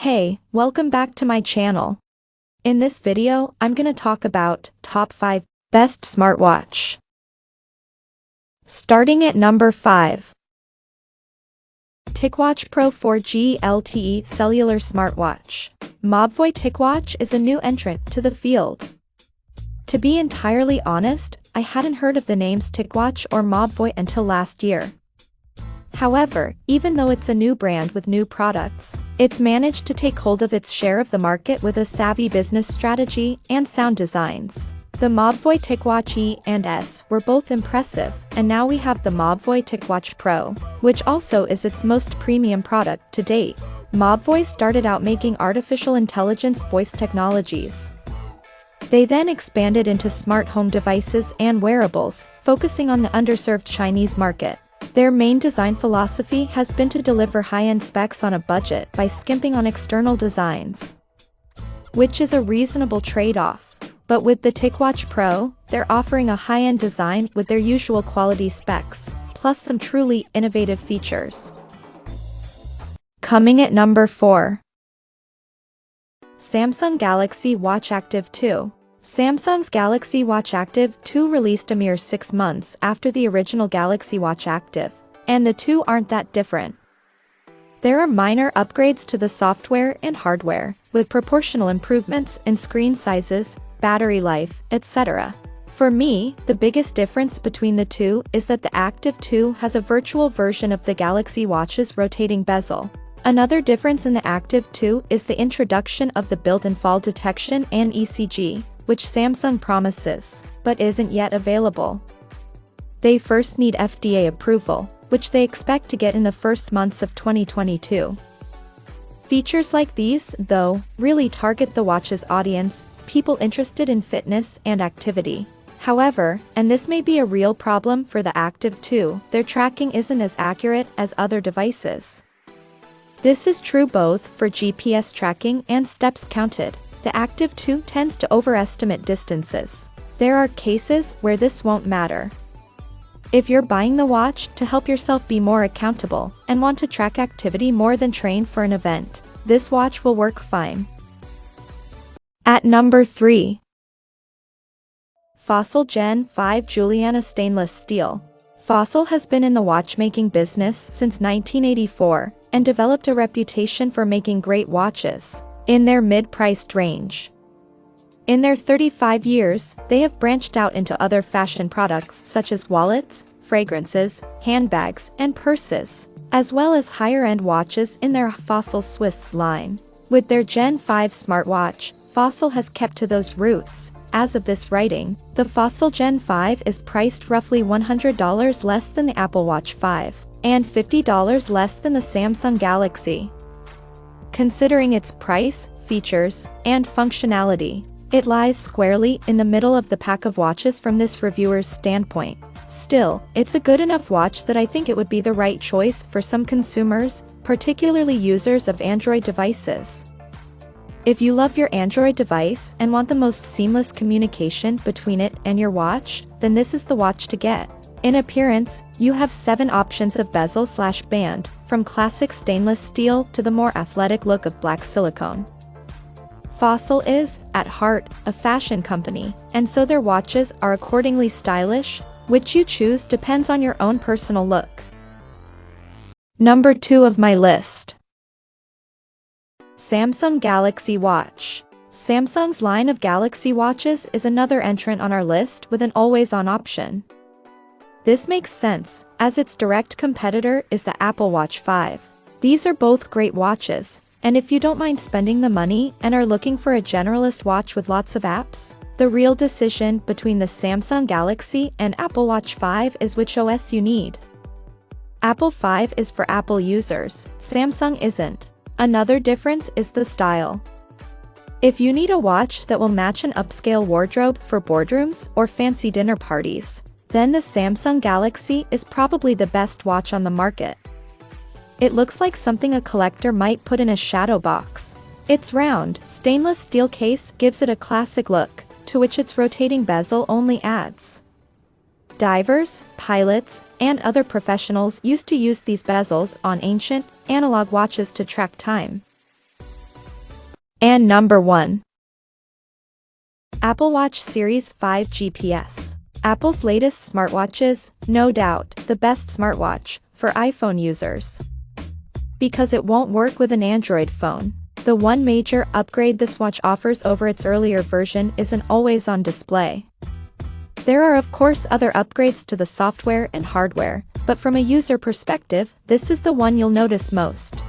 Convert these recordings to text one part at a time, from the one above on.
Hey, welcome back to my channel. In this video, I'm gonna talk about top 5 best smartwatch. Starting at number 5. TicWatch Pro 4G LTE Cellular Smartwatch. Mobvoi TicWatch is a new entrant to the field. To be entirely honest, I hadn't heard of the names TicWatch or Mobvoi until last year. However, even though it's a new brand with new products, it's managed to take hold of its share of the market with a savvy business strategy and sound designs. The Mobvoi TicWatch E and S were both impressive, and now we have the Mobvoi TicWatch Pro, which also is its most premium product to date. Mobvoi started out making artificial intelligence voice technologies. They then expanded into smart home devices and wearables, focusing on the underserved Chinese market. Their main design philosophy has been to deliver high-end specs on a budget by skimping on external designs, which is a reasonable trade-off. But with the TicWatch Pro, they're offering a high-end design with their usual quality specs, plus some truly innovative features. Coming at number 4. Samsung Galaxy Watch Active 2. Samsung's Galaxy Watch Active 2 released a mere 6 months after the original Galaxy Watch Active, and the two aren't that different. There are minor upgrades to the software and hardware, with proportional improvements in screen sizes, battery life, etc. For me, the biggest difference between the two is that the Active 2 has a virtual version of the Galaxy Watch's rotating bezel. Another difference in the Active 2 is the introduction of the built-in fall detection and ECG, which Samsung promises, but isn't yet available. They first need FDA approval, which they expect to get in the first months of 2022. Features like these, though, really target the watch's audience, people interested in fitness and activity. However, and this may be a real problem for the Active 2, their tracking isn't as accurate as other devices. This is true both for GPS tracking and steps counted. The Active 2 tends to overestimate distances. There are cases where this won't matter. If you're buying the watch to help yourself be more accountable and want to track activity more than train for an event, this watch will work fine. At number 3. Fossil Gen 5 Julianna Stainless Steel. Fossil has been in the watchmaking business since 1984 and developed a reputation for making great watches in their mid-priced range. In their 35 years, they have branched out into other fashion products such as wallets, fragrances, handbags, and purses, as well as higher-end watches in their Fossil Swiss line. With their Gen 5 smartwatch, Fossil has kept to those roots. As of this writing, the Fossil Gen 5 is priced roughly $100 less than the Apple Watch 5, and $50 less than the Samsung Galaxy. Considering its price, features, and functionality, it lies squarely in the middle of the pack of watches from this reviewer's standpoint. Still, it's a good enough watch that I think it would be the right choice for some consumers, particularly users of Android devices. If you love your Android device and want the most seamless communication between it and your watch, then this is the watch to get. In appearance, you have 7 options of bezel/band, from classic stainless steel to the more athletic look of black silicone. Fossil is, at heart, a fashion company, and so their watches are accordingly stylish. Which you choose depends on your own personal look. Number 2 of my list. Samsung Galaxy Watch. Samsung's line of Galaxy watches is another entrant on our list with an always-on option. This makes sense, as its direct competitor is the Apple Watch 5. These are both great watches, and if you don't mind spending the money and are looking for a generalist watch with lots of apps, the real decision between the Samsung Galaxy and Apple Watch 5 is which OS you need. Apple 5 is for Apple users, Samsung isn't. Another difference is the style. If you need a watch that will match an upscale wardrobe for boardrooms or fancy dinner parties, then the Samsung Galaxy is probably the best watch on the market. It looks like something a collector might put in a shadow box. Its round, stainless steel case gives it a classic look, to which its rotating bezel only adds. Divers, pilots, and other professionals used to use these bezels on ancient, analog watches to track time. And number 1. Apple Watch Series 5 GPS. Apple's latest smartwatches, no doubt, the best smartwatch for iPhone users. Because it won't work with an Android phone. The one major upgrade this watch offers over its earlier version is an always-on display. There are of course other upgrades to the software and hardware, but from a user perspective, this is the one you'll notice most.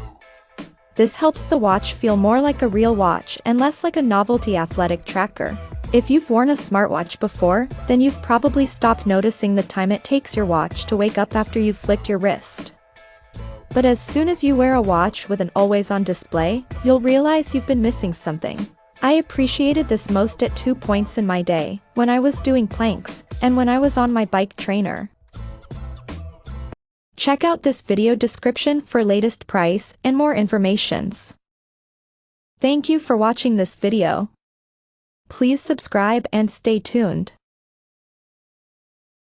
This helps the watch feel more like a real watch and less like a novelty athletic tracker. If you've worn a smartwatch before, then you've probably stopped noticing the time it takes your watch to wake up after you've flicked your wrist. But as soon as you wear a watch with an always-on display, you'll realize you've been missing something. I appreciated this most at 2 points in my day, when I was doing planks, and when I was on my bike trainer. Check out this video description for latest price and more informations. Thank you for watching this video. Please subscribe and stay tuned.